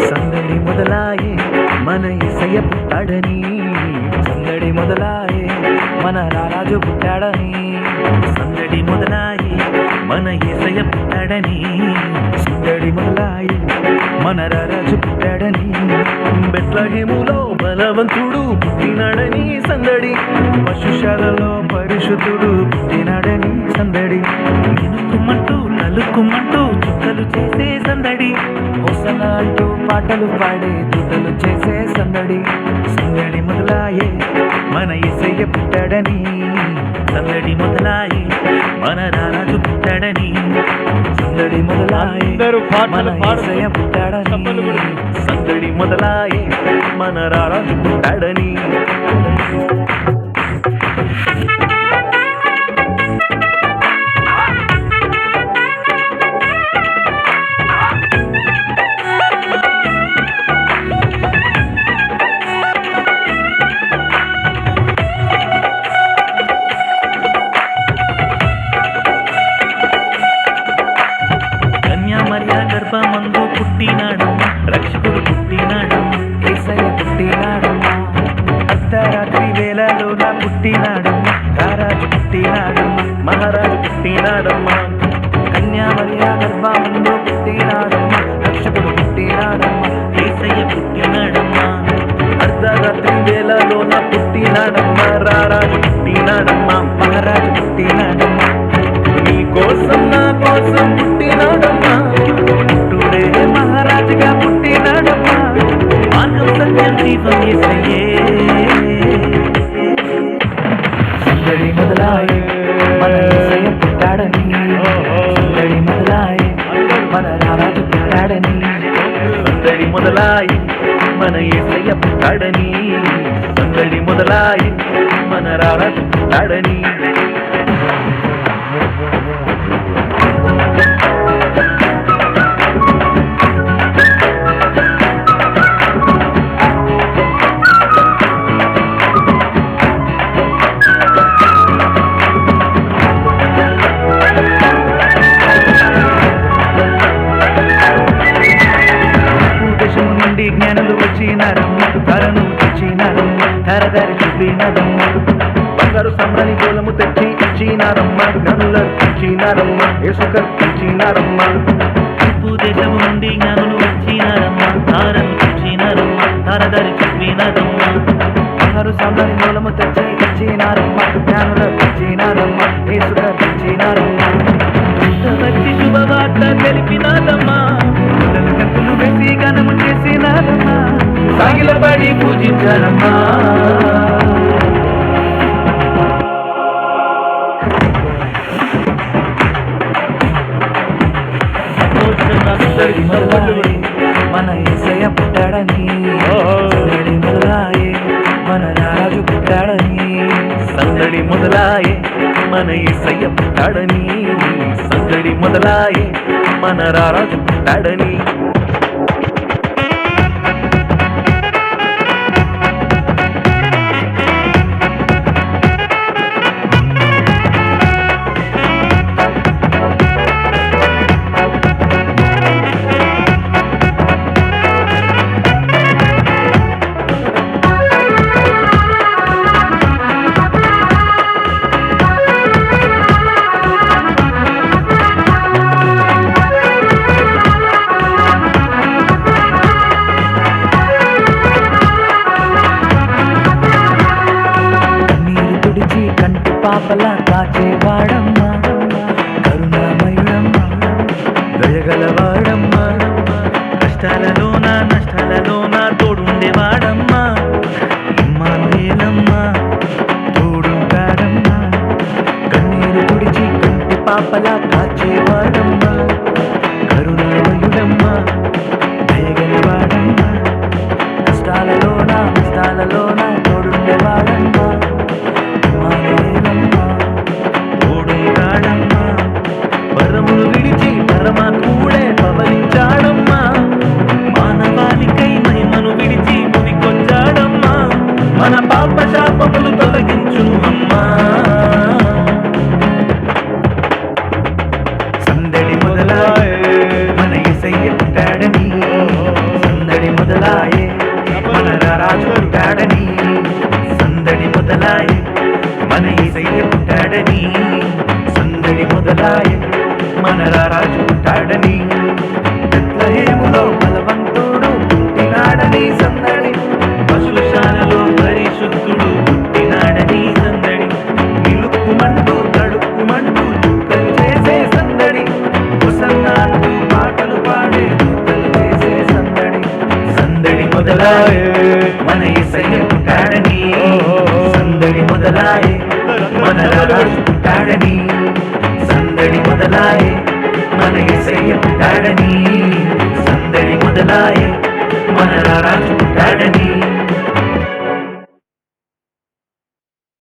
సందడి మొదలాయే మన యేసయ్య పుట్టాడని, సందడి మొదలాయే మన రారాజు పుట్టాడని, సందడి మొదలాయే మన యేసయ్య పుట్టాడని, సందడి మొదలాయే మన రారాజు పుట్టాడని, బెత్లెహేములో బలవంతుడు పుట్టినాడని సందడి, పశుశాలలో పరిశుద్ధుడు పుట్టినాడని సందడి, ఇనుకుమంటూ నలుకుమంటూ చుక్కలు చేసే సందడి, హోసన్నా అంటూ పాటలు పాడే దూతలు చేసే సందడి, సందడి మొదలాయే మన యేసయ్య పుట్టాడని, సందడి మొదలాయే మన రారాజు పుట్టాడని, సందడి మొదలాయే మన యేసయ్య పుట్టాడని, సందడి మొదలాయే మన రారాజు పుట్టాడని. గర్భమందు పుట్టినాడమ్మా రక్షకుడు పుట్టినాడమ్మా, యేసయ్య పుట్టినాడమ్మా, అర్ధరాత్రి వేళలోన పుట్టినాడమ్మా, రారాజు పుట్టినాడమ్మా, మహారాజు పుట్టినాడమ్మా, కన్యామరియా గర్భమందు పుట్టినాడమ్మా, రక్షకుడు పుట్టినాడమ్మా, యేసయ్య పుట్టినాడమ్మా, అర్ధరాత్రి వేళలోన పుట్టినాడమ్మా, రారాజు పుట్టినాడమ్మా, మహారాజు పుట్టినాడమ్మా, నీ కోసం నా కోసం పుట్టినాడమ్మా, పుట్టుడే మహారాజుగా పుట్టినాడమ్మా, మార్గం సత్యం జీవం యేసయ్యే. సందడి మొదలాయే మన యేసయ్య పుట్టాడని, సందడి మొదలాయే మన రారాజు పుట్టాడని, సందడి మొదలాయే మన యేసయ్య పుట్టాడని, సందడి మొదలాయే మన రారాజు పుట్టాడని. జ్ఞానులు వచ్చినారమ్మ, ధరను తెచ్చినారమ్మ, ధరదారి చూపినారమ్మ, బంగారు సంబని గోలము తెచ్చి ఇచ్చినారమ్మ, జ్ఞానులు ఇచ్చినారమ్మ, యేసుకర్ ఇచ్చినారమ్మ, దేశము నుండి జ్ఞానులు వచ్చినారమ్మ, ధారను తెచ్చినారమ్మ, ధరదారి చూపినారమ్మ, బంగారు సంబని గోలము తెచ్చి ఇచ్చినారమ్మ, జ్ఞానులు ఇచ్చినారమ్మ, యేసుకర్ ఇచ్చినారమ్మ, వచ్చి శుభవార్త తెలిపినారమ్మా, కంతులు వేసి గణము చేసినారమ్మా, సాగిలపడి పూజించారమ్మా. మన యేసయ్య పుట్టాడని, సందడి మొదలాయే మన రాజు పుట్టాడని, సందడి మొదలాయే మన యేసయ్య పుట్టాడని, సందడి మొదలాయే మన రారాజు పుట్టాడని. పాపలా కాచేవాడమ్మా, కరుణామయుడమ్మా, దయగలవాడమ్మా, కష్టాలలోన నష్టాలలోన తోడుండేవాడమ్మా, ఇమ్మానుయేలమ్మా తోడుంటాడమ్మా, కన్నీరు తుడిచి కంటి పాపలా కాచేవాడమ్మా, కరుణామయుడమ్మా, దయగలవాడమ్మా, కష్టాలలోన నష్టాలలోన తోడుండేవాడమ్మా, మొదలాయే మన రారాజు పుట్టాడని బెత్లెహేములో బలవంతుడు పుట్టినాడని సందడి పశుశాలలో పరిశుద్ధుడు పుట్టినాడని సందడి నిలుక్కుమంటూ తడుక్కుమంటూ చుక్కలు చేసే సందడి హోసన్నాంటూ పాటలు పాడే చుక్కలు చేసే సందడి సందడి మొదలాయే మన యేసయ్య పుట్టాడని సందడి మొదలాయే మన రారాజు పుట్టాడని సందడి మొదలాయే మన యేసయ్య పుట్టాడని సందడి మొదలాయే మన రారాజు పుట్టాడని